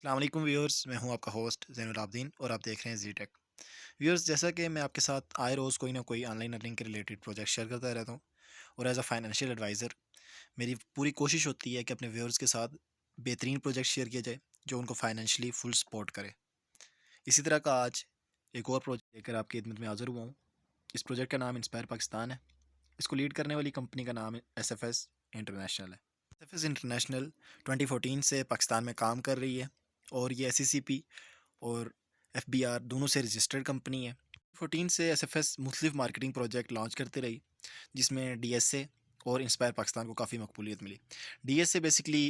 अस्सलाम वालेकुम व्यूअर्स, मैं हूं आपका होस्ट ज़ैनुल आबदीन और आप देख रहे हैं जी टेक। व्यूअर्स, जैसा कि मैं आपके साथ आए रोज़ कोई ना कोई ऑनलाइन अर्निंग के रिलेटेड प्रोजेक्ट शेयर करता रहता हूं और एज अ फाइनेंशियल एडवाइज़र मेरी पूरी कोशिश होती है कि अपने व्यूअर्स के साथ बेहतरीन प्रोजेक्ट शेयर किया जाए जो उनको फाइनेंशियली फुल सपोर्ट करे। इसी तरह का आज एक और प्रोजेक्ट लेकर आपकी खिदमत में हाज़िर हुआ हूँ। इस प्रोजेक्ट का नाम इंस्पायर पाकिस्तान है। इसको लीड करने वाली कंपनी का नाम एस एफ एस इंटरनेशनल है। एस एफ एस इंटरनेशनल 2014 से पाकिस्तान में काम कर रही है और ये SECP और FBR दोनों से रजिस्टर्ड कंपनी है। 14 से SFS मुख्तलिफ मार्केटिंग प्रोजेक्ट लॉन्च करते रही, जिसमें DSA और इंस्पायर पाकिस्तान को काफ़ी मकबूलियत मिली। DSA बेसिकली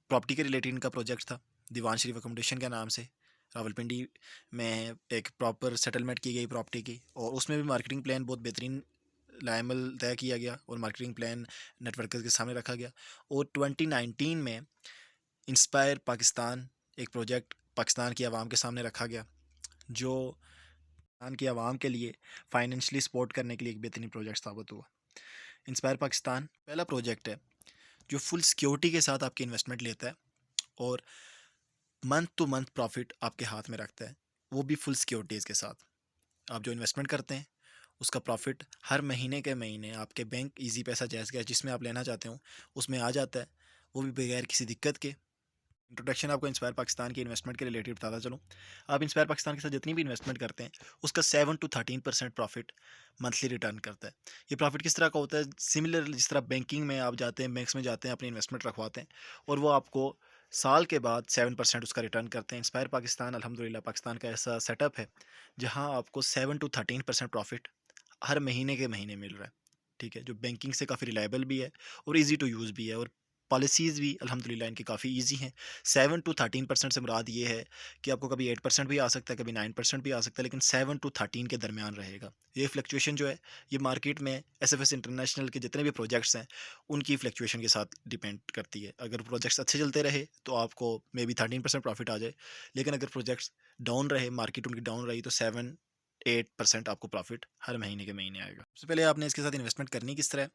प्रॉपर्टी के रिलेटेड इनका प्रोजेक्ट था, दीवान शरीफ अकोमोडेशन के नाम से। रावलपिंडी में एक प्रॉपर सेटलमेंट की गई प्रॉपर्टी की और उसमें भी मार्केटिंग प्लान बहुत बेहतरीन लाएमल तय किया गया और मार्केटिंग प्लान नेटवर्कर्स के सामने रखा गया। और 2019 में इंस्पायर पाकिस्तान एक प्रोजेक्ट पाकिस्तान की आवाम के सामने रखा गया, जो पाकिस्तान की आवाम के लिए फाइनेंशियली सपोर्ट करने के लिए एक बेहतरीन प्रोजेक्ट साबित हुआ। इंस्पायर पाकिस्तान पहला प्रोजेक्ट है जो फुल सिक्योरिटी के साथ आपकी इन्वेस्टमेंट लेता है और मंथ टू मंथ प्रॉफिट आपके हाथ में रखता है, वो भी फुल सिक्योरिटीज़ के साथ। आप जो इन्वेस्टमेंट करते हैं उसका प्रॉफिट हर महीने के महीने आपके बैंक इजी पैसा जैस गया जिसमें आप लेना चाहते हो उसमें आ जाता है, वो भी बगैर किसी दिक्कत के। इंट्रोडक्शन आपको इंस्पायर पाकिस्तान की इन्वेस्टमेंट के रिलेटेड बताता चलूँ। आप इंस्पायर पाकिस्तान के साथ जितनी भी इन्वेस्टमेंट करते हैं उसका 7 to 13% प्रॉफिट मंथली रिटर्न करता है। ये प्रॉफिट किस तरह का होता है? सिमिलर जिस तरह बैंकिंग में आप जाते हैं, बैंक्स में जाते हैं, अपनी इन्वेस्टमेंट रखवाते हैं और वो आपको साल के बाद 7% उसका रिटर्न करते हैं। इंस्पायर पाकिस्तान अल्हम्दुलिल्लाह पाकिस्तान का ऐसा सेटअप है जहाँ आपको 7 to 13% प्रॉफिट हर महीने के महीने मिल रहा है। ठीक है, जो बैंकिंग से काफ़ी रिलायबल भी है और ईज़ी टू यूज़ भी है और पॉलिसीज़ भी अल्हम्दुलिल्लाह इनकी काफ़ी ईज़ी हैं। 7 to 13% से मुराद ये है कि आपको कभी 8% भी आ सकता है, कभी 9% भी आ सकता है, लेकिन 7 to 13 के दरमियान रहेगा। ये फ्लक्चुएशन जो है, ये मार्केट में एसएफएस इंटरनेशनल के जितने भी प्रोजेक्ट्स हैं, उनकी फ्लक्चुएशन के साथ डिपेंड करती है। अगर प्रोजेक्ट्स अच्छे चलते रहे, तो आपको मे बी 13% प्रॉफिट आ जाए, लेकिन अगर प्रोजेक्ट्स डाउन रहे, मार्केट उनकी डाउन रही, तो 7-8% आपको प्रॉफिट हर महीने के महीने आएगा। सबसे पहले आपने इसके साथ इन्वेस्टमेंट करनी किस तरह है?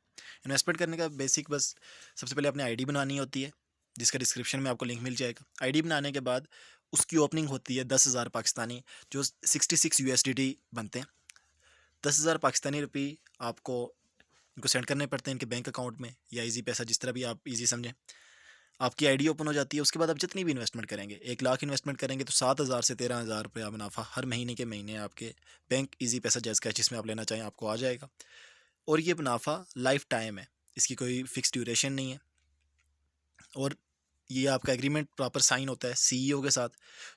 इन्वेस्टमेंट करने का बेसिक बस सबसे पहले अपनी आईडी बनानी होती है, जिसका डिस्क्रिप्शन में आपको लिंक मिल जाएगा। आईडी बनाने के बाद उसकी ओपनिंग होती है 10,000 पाकिस्तानी, जो 66 USDT बनते हैं। 10,000 पाकिस्तानी रुपये आपको इनको सेंड करने पड़ते हैं इनके बैंक अकाउंट में या ईजी पैसा, जिस तरह भी आप ईजी समझें। आपकी आईडी ओपन हो जाती है। उसके बाद आप जितनी भी इन्वेस्टमेंट करेंगे, 1 लाख इन्वेस्टमेंट करेंगे तो 7,000 से 13,000 रुपया मुनाफा हर महीने के महीने आपके बैंक ईजी पैसा जैज़ कैश जिसमें आप लेना चाहें आपको आ जाएगा। और ये मुनाफा लाइफ टाइम है, इसकी कोई फिक्स ड्यूरेशन नहीं है। और ये आपका एग्रीमेंट प्रॉपर साइन होता है CEO के साथ,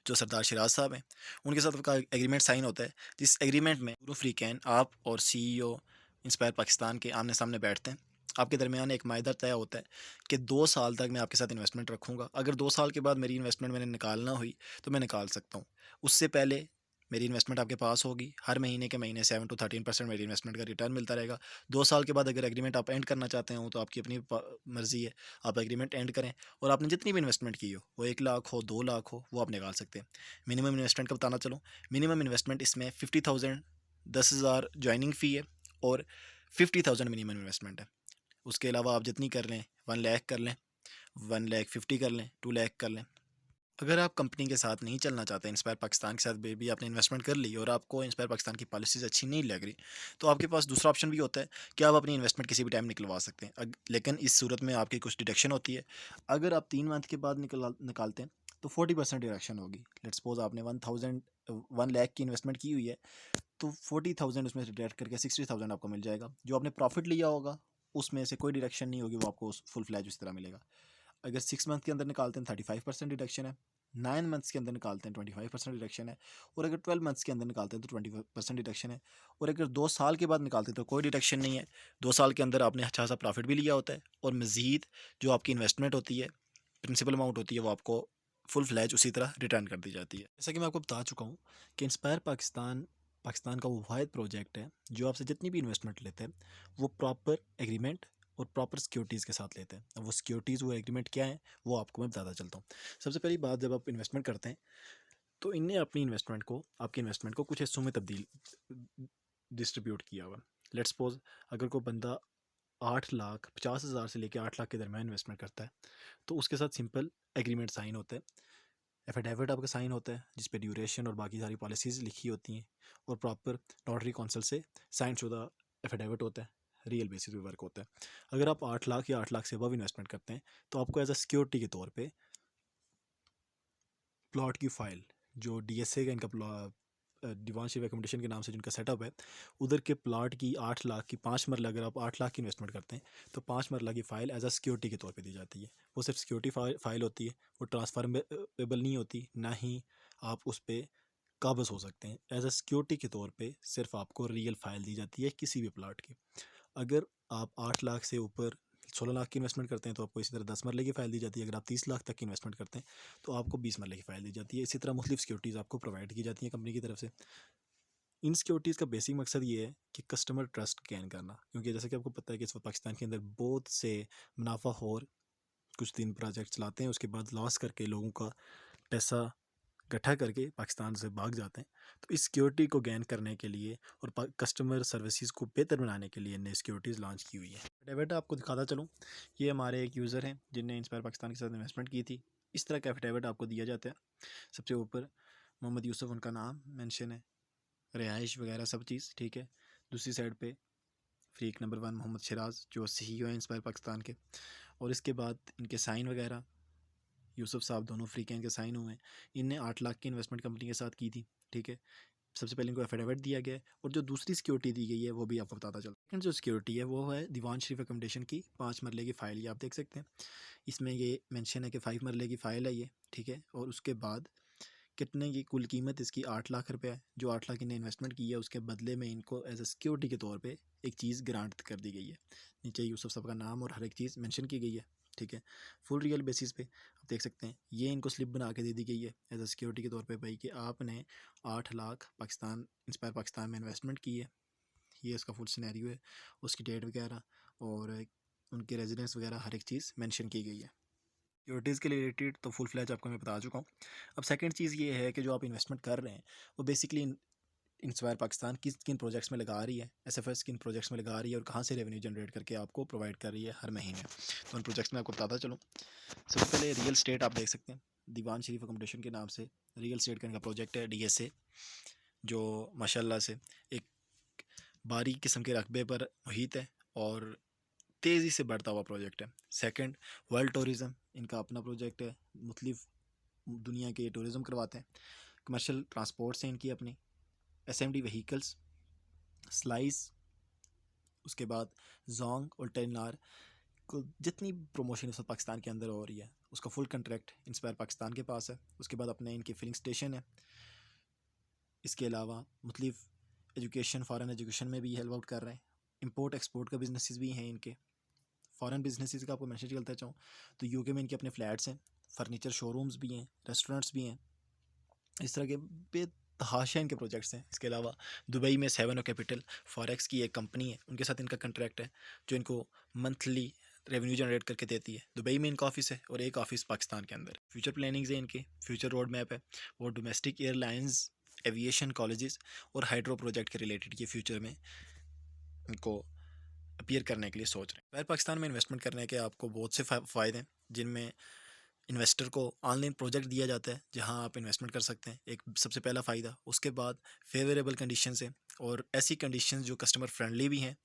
जो सरदार शिराज साहब हैं, उनके साथ आपका एग्रीमेंट साइन होता है, जिस एग्रीमेंट में पूरा फ्री कैन आप और CEO इंस्पायर पाकिस्तान के आमने सामने बैठते हैं। आपके दरमियान एक मायदा तय होता है कि 2 साल तक मैं आपके साथ इन्वेस्टमेंट रखूँगा। अगर 2 साल के बाद मेरी इन्वेस्टमेंट मैंने निकालना हुई तो मैं निकाल सकता हूँ। उससे पहले मेरी इन्वेस्टमेंट आपके पास होगी, हर महीने के महीने 7 to 13% मेरी इन्वेस्टमेंट का रिटर्न मिलता रहेगा। 2 साल के बाद अगर एग्रीमेंट आप एंड करना चाहते हो तो आपकी अपनी मर्ज़ी है, आप एग्रीमेंट एंड करें और आपने जितनी भी इन्वेस्टमेंट की हो, वो 1 लाख हो, 2 लाख हो, वो आप निकाल सकते हैं। मिनिमम इन्वेस्टमेंट का बताना चलूँ, मिनिमम इन्वेस्टमेंट इसमें 50,000 10,000 ज्वाइनिंग फ़ी है और 50,000 मिनिमम इन्वेस्टमेंट है। उसके अलावा आप जितनी कर लें, 1 लाख कर लें, 1,50,000 कर लें, 2 लाख कर लें। अगर आप कंपनी के साथ नहीं चलना चाहते, इंस्पायर पाकिस्तान के साथ भी आपने इन्वेस्टमेंट कर ली और आपको इंस्पायर पाकिस्तान की पॉलिसीज़ अच्छी नहीं लग रही, तो आपके पास दूसरा ऑप्शन भी होता है कि आप अपनी इन्वेस्टमेंट किसी भी टाइम निकलवा सकते हैं। लेकिन इस सूरत में आपकी कुछ डिडक्शन होती है। अगर आप 3 मंथ के बाद निकालते हैं तो 40% डिडक्शन होगी। लेट्स सपोज आपने 1 लाख की इन्वेस्टमेंट की हुई है, तो 40,000 उसमें से डिडक्ट करके 60,000 आपको मिल जाएगा। जो आपने प्रॉफिट लिया होगा उसमें से कोई डिडक्शन नहीं होगी, वो आपको फुल फ्लैज उस तरह मिलेगा। अगर 6 मंथ के अंदर निकालते हैं 35% डिडक्शन है, 9 मंथ्स के अंदर निकालते हैं 25% डिडक्शन है, और अगर 12 मंथ्स के अंदर निकालते हैं तो 20% डिडक्शन है, और अगर 2 साल के बाद निकालते हैं तो कोई डिडक्शन नहीं है। 2 साल के अंदर आपने अच्छा सा प्रॉफिट भी लिया होता है और मज़ीद जो आपकी इन्वेस्टमेंट होती है, प्रिंसिपल अमाउंट होती है, वो आपको फुल फ्लैज उसी तरह रिटर्न कर दी जाती है। जैसा कि मैं आपको बता चुका हूँ कि इंस्पायर पाकिस्तान पाकिस्तान का वो वाहिद प्रोजेक्ट है जो आपसे जितनी भी इन्वेस्टमेंट लेते हैं वो प्रॉपर एग्रीमेंट और प्रॉपर सिक्योरिटीज़ के साथ लेते हैं। अब वो सिक्योरिटीज़, वो एग्रीमेंट क्या है, वो आपको मैं बताता चलता हूँ। सबसे पहली बात, जब आप इन्वेस्टमेंट करते हैं तो इनने अपनी इन्वेस्टमेंट को, आपकी इन्वेस्टमेंट को कुछ हिस्सों में तब्दील डिस्ट्रीब्यूट किया हुआ। लेट्स सपोज अगर कोई बंदा 8,50,000 से लेकर 8 लाख के दरमियान इन्वेस्टमेंट करता है तो उसके साथ सिंपल एग्रीमेंट साइन होता है। एफिडेविट आपका साइन होता है जिस पे ड्यूरेशन और बाकी सारी पॉलिसीज़ लिखी होती हैं, और प्रॉपर नोटरी काउंसिल से साइन शुदा एफिडेविट होता है, रियल बेसिस पे वर्क होता है। अगर आप 8 लाख या 8 लाख से अबव इन्वेस्टमेंट करते हैं तो आपको एज अ सिक्योरिटी के तौर पे प्लॉट की फ़ाइल, जो डीएसए का इनका डिवान शिव एकोमोडेशन के नाम से जिनका सेटअप है, उधर के प्लाट की 8 लाख की 5 मरला, अगर आप 8 लाख की इन्वेस्टमेंट करते हैं तो 5 मरला की फ़ाइल एज अ सिक्योरिटी के तौर पे दी जाती है। वो सिर्फ सिक्योरिटी फ़ाइल होती है, वो ट्रांसफरेबल नहीं होती, ना ही आप उस पर काबज़ हो सकते हैं। एज अ सिक्योरिटी के तौर पे सिर्फ आपको रियल फ़ाइल दी जाती है किसी भी प्लाट की। अगर आप 8 लाख से ऊपर 16 लाख की इन्वेस्टमेंट करते हैं तो आपको इसी तरह 10 मरले की फ़ाइल दी जाती है। अगर आप 30 लाख तक की इन्वेस्टमेंट करते हैं तो आपको 20 मरले की फ़ाइल दी जाती है। इसी तरह मुख्तलिफ सिक्योरिटीज़ आपको प्रोवाइड की जाती हैं कंपनी की तरफ से। इन सिक्योरिटीज़ का बेसिक मकसद ये है कि कस्टमर ट्रस्ट गेन करना, क्योंकि जैसा कि आपको पता है कि इस वक्त पाकिस्तान के अंदर बहुत से मुनाफाखोर कुछ दिन प्रोजेक्ट चलाते हैं, उसके बाद लॉस करके लोगों का पैसा इकट्ठा करके पाकिस्तान से भाग जाते हैं। तो इस सिक्योरिटी को गेन करने के लिए और कस्टमर सर्विसेज को बेहतर बनाने के लिए नई सिक्योरिटीज़ लॉन्च की हुई है। एफिडेविट आपको दिखाता चलूँ, ये हमारे एक यूज़र हैं जिनने इंस्पायर पाकिस्तान के साथ इन्वेस्टमेंट की थी। इस तरह का एफिडेविट आपको दिया जाता है। सबसे ऊपर मोहम्मद यूसुफ उनका नाम मेंशन है, रिहाइश वगैरह सब चीज़ ठीक है। दूसरी साइड पे फ्रीक नंबर 1 मोहम्मद शिराज जो CEO हैं इंस्पायर पाकिस्तान के, और इसके बाद इनके साइन वगैरह, यूसुफ साहब दोनों फ्री के इनके साइन हुए हैं। इनने 8 लाख की इन्वेस्टमेंट कंपनी के साथ की थी, ठीक है। सबसे पहले इनको एफिडेविट दिया गया है, और जो दूसरी सिक्योरिटी दी गई है वो भी आपको बताता चलता है। सेकंड जो सिक्योरिटी है वो है दीवान शरीफ एकोमोडेशन की 5 मरले की फ़ाइल, ये आप देख सकते हैं। इसमें ये मेंशन है कि 5 मरले की फ़ाइल है ये, ठीक है। और उसके बाद कितने की कुल कीमत इसकी 8 लाख रुपए है। जो 8 लाख इन्हें इन्वेस्टमेंट की है उसके बदले में इनको एज अ सिक्योरिटी के तौर पे एक चीज़ ग्रांट कर दी गई है। नीचे यूसुफ साहब का नाम और हर एक चीज़ मेंशन की गई है, ठीक है। फुल रियल बेसिस पे आप देख सकते हैं, ये इनको स्लिप बना के दे दी गई है एज अ सिक्योरिटी के तौर पे भाई कि आपने 8 लाख पाकिस्तान इंस्पायर पाकिस्तान में इन्वेस्टमेंट की है। ये उसका फुल सिनेरियो है, उसकी डेट वगैरह और उनके रेजिडेंस वगैरह हर एक चीज़ मेंशन की गई है। सिक्योरिटीज़ के रिलेटेड तो फुल फ्लैज आपको मैं बता चुका हूँ। अब सेकंड चीज़ ये है कि जो आप इन्वेस्टमेंट कर रहे हैं वो बेसिकली इंस्पायर पाकिस्तान किस किन प्रोजेक्ट्स में लगा रही है, SFS किन प्रोजेक्ट्स में लगा रही है और कहाँ से रेवेन्यू जनरेट करके आपको प्रोवाइड कर रही है हर महीने। तो उन प्रोजेक्ट्स में आपको बताता चलूँ। सबसे पहले रियल स्टेट आप देख सकते हैं, दीवान शरीफ अकोमोडेशन के नाम से रियल स्टेट का इनका प्रोजेक्ट है DSA, जो माशाल्लाह से एक बारीक किस्म के रकबे पर मुहित है और तेज़ी से बढ़ता हुआ प्रोजेक्ट है। सेकंड, वर्ल्ड टूरिज़्म इनका अपना प्रोजेक्ट है, मुख्तलिफ दुनिया के टूरिज़्म करवाते हैं। कमर्शियल ट्रांसपोर्ट से इनकी अपनी SMD व्हीकल्स, स्लाइस, उसके बाद जोंग और टेलनार को जितनी प्रमोशन इस वक्त पाकिस्तान के अंदर हो रही है उसका फुल कंट्रैक्ट इंस्पायर पाकिस्तान के पास है। उसके बाद अपने इनकी फिलिंग स्टेशन है। इसके अलावा मुख्तलिफ एजुकेशन, फ़ॉरेन एजुकेशन में भी हेल्प आउट कर रहे हैं। इंपोर्ट एक्सपोर्ट का बिजनेसेस भी हैं इनके। फ़ॉरेन बिजनेसेस का आपको मैसेज करता चाहूँ तो UK में इनके अपने फ्लैट्स हैं, फर्नीचर शोरूम्स भी हैं, रेस्टोरेंट्स भी हैं। इस तरह के बेतहाशा इनके प्रोजेक्ट्स हैं। इसके अलावा दुबई में 7 कैपिटल फॉरेक्स की एक कंपनी है, उनके साथ इनका कंट्रैक्ट है जो इनको मंथली रेवेन्यू जनरेट करके देती है। दुबई में इनका ऑफिस है और एक ऑफिस पाकिस्तान के अंदर। फ्यूचर प्लानिंग्स है इनके, फ्यूचर रोड मैप है, वो डोमेस्टिक एयरलाइंस, एविएशन, कॉलेजेस और हाइड्रो प्रोजेक्ट के रिलेटेड ये फ्यूचर में इनको अपीयर करने के लिए सोच रहे हैं। वैर पाकिस्तान में इन्वेस्टमेंट करने के आपको बहुत से फ़ायदे हैं, जिनमें इन्वेस्टर को ऑनलाइन प्रोजेक्ट दिया जाता है जहां आप इन्वेस्टमेंट कर सकते हैं, एक सबसे पहला फ़ायदा। उसके बाद फेवरेबल कंडीशन है और ऐसी कंडीशन जो कस्टमर फ्रेंडली भी हैं।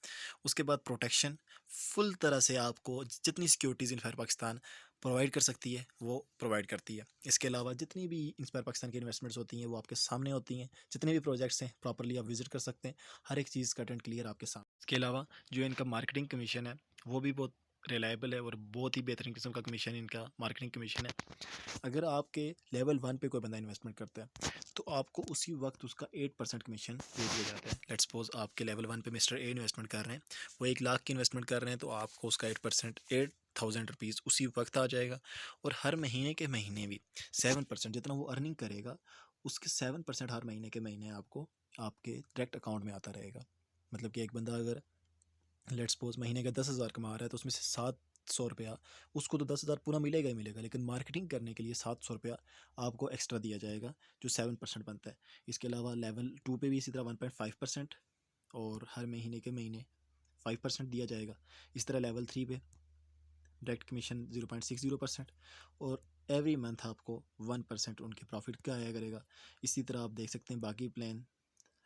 उसके बाद प्रोटेक्शन, फुल तरह से आपको जितनी सिक्योरिटीज़ इंस्पायर पाकिस्तान प्रोवाइड कर सकती है वो प्रोवाइड करती है। इसके अलावा जितनी भी इंस्पायर पाकिस्तान की इन्वेस्टमेंट्स होती हैं वो आपके सामने होती हैं। जितने भी प्रोजेक्ट्स हैं प्रॉपरली आप विजिट कर सकते हैं, हर एक चीज़ का टेंट क्लियर आपके सामने। इसके अलावा जो इनका मार्केटिंग कमीशन है वो भी बहुत रिलायबल है और बहुत ही बेहतरीन किस्म का कमीशन इनका मार्केटिंग कमीशन है। अगर आपके लेवल 1 पे कोई बंदा इन्वेस्टमेंट करता है तो आपको उसी वक्त उसका 8% कमीशन दे दिया जाता है। लेट्स सपोज आपके लेवल 1 पे मिस्टर ए इन्वेस्टमेंट कर रहे हैं, वो 1 लाख की इन्वेस्टमेंट कर रहे हैं, तो आपको उसका 8% 8,000 रुपीज़ उसी वक्त आ जाएगा। और हर महीने के महीने भी 7% जितना वो अर्निंग करेगा उसके 7% हर महीने के महीने आपको आपके डायरेक्ट अकाउंट में आता रहेगा। मतलब कि एक बंदा अगर लेट्स सपोज महीने का 10,000 कमा रहा है तो उसमें से 700 रुपया उसको तो 10,000 पूरा मिलेगा ही मिलेगा, लेकिन मार्केटिंग करने के लिए 700 रुपया आपको एक्स्ट्रा दिया जाएगा जो 7% बनता है। इसके अलावा लेवल 2 पे भी इसी तरह 1.5% और हर महीने के महीने 5% दिया जाएगा। इस तरह लेवल 3 पे डायरेक्ट कमीशन 0.60% और एवरी मंथ आपको 1% उनके प्रॉफिट का आया करेगा। इसी तरह आप देख सकते हैं बाकी plan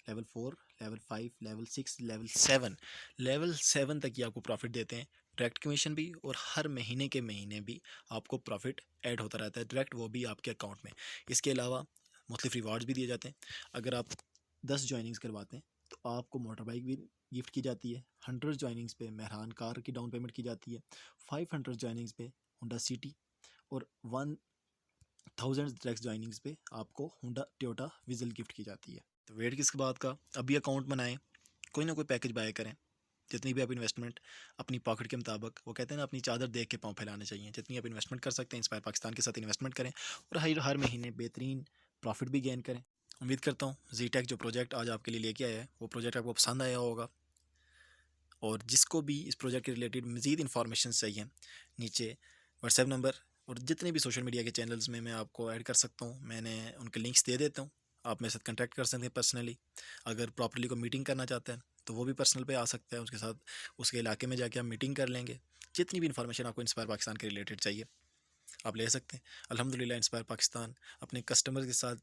level 4, level 5, level 6, level 7 तक ही आपको प्रॉफिट देते हैं, डायरेक्ट कमीशन भी, और हर महीने के महीने भी आपको प्रॉफिट ऐड होता रहता है डायरेक्ट, वो भी आपके अकाउंट में। इसके अलावा मुख्तलिफ रिवार्ड्स भी दिए जाते हैं। अगर आप 10 ज्वाइनिंग्स करवाते हैं तो आपको मोटर बाइक भी गिफ्ट की जाती है। 100 ज्वाइनिंग्स पे मेहरान कार की डाउन पेमेंट की जाती है। 500 ज्वाइनिंग्स पे होंडा सिटी, और 1000 डायरेक्ट ज्वाइनिंग्स पे आपको होंडा टोयोटा विजल गिफ्ट की जाती है। तो वेट किसके बात का, अभी अकाउंट बनाएं, कोई ना कोई पैकेज बाय करें। जितनी भी आप इन्वेस्टमेंट अपनी पॉकेट के मुताबिक, वो कहते हैं ना अपनी चादर देख के पाँव फैलाने चाहिए, जितनी आप इन्वेस्टमेंट कर सकते हैं इंस्पायर पाकिस्तान के साथ इन्वेस्टमेंट करें, और हर महीने बेहतरीन प्रॉफिट भी गेन करें। उम्मीद करता हूँ जी-टेक जो प्रोजेक्ट आज आपके लिए लेके आया है वो प्रोजेक्ट आपको पसंद आया होगा, और जिसको भी इस प्रोजेक्ट के रिलेटेड मज़ीद इन्फॉर्मेशन चाहिए, नीचे व्हाट्सएप नंबर और जितने भी सोशल मीडिया के चैनल्स में मैं आपको ऐड कर सकता हूँ, मैंने उनके लिंक्स दे देता हूँ। आप मेरे साथ कांटेक्ट कर सकते हैं पर्सनली। अगर प्रॉपर्ली को मीटिंग करना चाहते हैं तो वो भी पर्सनल पे आ सकता है, उसके साथ उसके इलाके में जाके आप मीटिंग कर लेंगे। जितनी भी इन्फॉर्मेशन आपको इंस्पायर पाकिस्तान के रिलेटेड चाहिए आप ले सकते हैं। अल्हम्दुलिल्लाह इंस्पायर पाकिस्तान अपने कस्टमर के साथ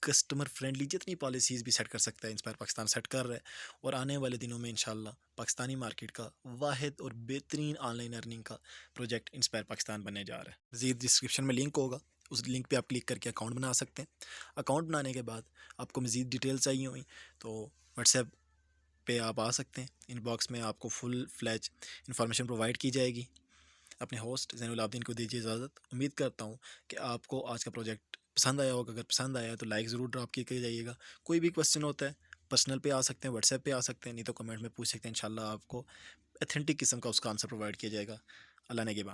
कस्टमर फ्रेंडली जितनी पॉलिसीज़ भी सेट कर सकता है इंस्पायर पाकिस्तान सेट कर रहा है, और आने वाले दिनों में इंशाल्लाह पाकिस्तानी मार्केट का वाहिद और बेहतरीन ऑनलाइन अर्निंग का प्रोजेक्ट इंस्पायर पाकिस्तान बनने जा रहा है। मज़ीद डिस्क्रिप्शन में लिंक होगा, उस लिंक पे आप क्लिक करके अकाउंट बना सकते हैं। अकाउंट बनाने के बाद आपको मज़ीद डिटेल चाहिए हुई तो व्हाट्सएप पे आप आ सकते हैं। इनबॉक्स में आपको फुल फ्लैज इन्फॉर्मेशन प्रोवाइड की जाएगी। अपने होस्ट ज़ैनुल आबिदीन को दीजिए इजाज़त। उम्मीद करता हूँ कि आपको आज का प्रोजेक्ट पसंद आया होगा। अगर पसंद आया तो लाइक ज़रूर ड्रॉप करके जाइएगा। कोई भी क्वेश्चन होता है पर्सनल पे आ सकते हैं, व्हाट्सएप पे आ सकते हैं, नहीं तो कमेंट में पूछ सकते हैं। इंशाल्लाह आपको ऑथेंटिक किस्म का उसका आंसर प्रोवाइड किया जाएगा। अल्लाह ने के बाद।